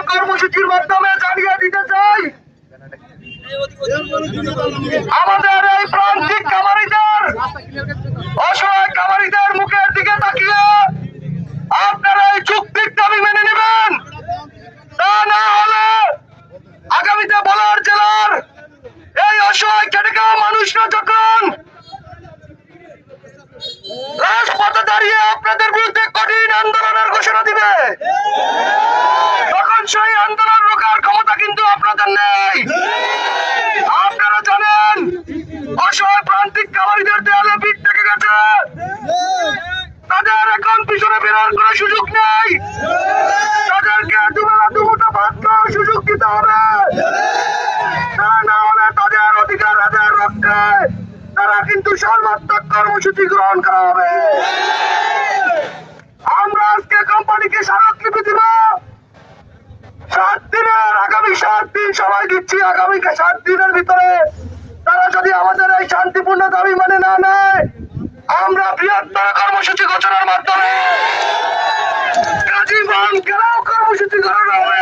কর্মসূচির মাধ্যমে জানিয়ে দিতে চাই, আমাদের এই প্রান্তিক খামারিদের, অসহায় খামারিদের মুখের দিকে তাকিয়ে আপনারা এই যৌক্তিক দাবি মেনে নেবেন। তা না হলে আগামীতে বলার জেলার এই অসহায় খেটে খাওয়া মানুষরা যখন রাজপথে দাঁড়িয়ে আপনাদের বিরুদ্ধে কঠিন আন্দোলনের ঘোষণা দিবে, তখন সেই আন্দোলন রোখার ক্ষমতা কিন্তু আপনাদের নেই। আপনারা জানেন অসহায় প্রান্তিক খামারিদের দেয়ালে পিঠ থেকে গেছে, তাদের এখন পিছনে বেরোর কোনো সুযোগ নেই। তাদেরকে দুবেলা দুমুঠো ভাত খাওয়ার সুযোগ দিতে হবে, তা না হলে তাদের অধিকার আদায়ের লক্ষ্যে তারা কিন্তু সর্বাত্মক কর্মসূচি গ্রহণ করা হবে। আমরা আজকে কোম্পানিকে স্মারকলিপি দিব, 7 দিনের, আগামী 7 দিন সময় দিচ্ছি। আগামী 7 দিনের ভিতরে তারা যদি আমাদের এই শান্তিপূর্ণ দাবি মানে না নেয়, আমরা বৃহত্তর কর্মসূচি ঘোষণার মাধ্যমে জীবন ঘেরাও কর্মসূচি গ্রহণ হবে।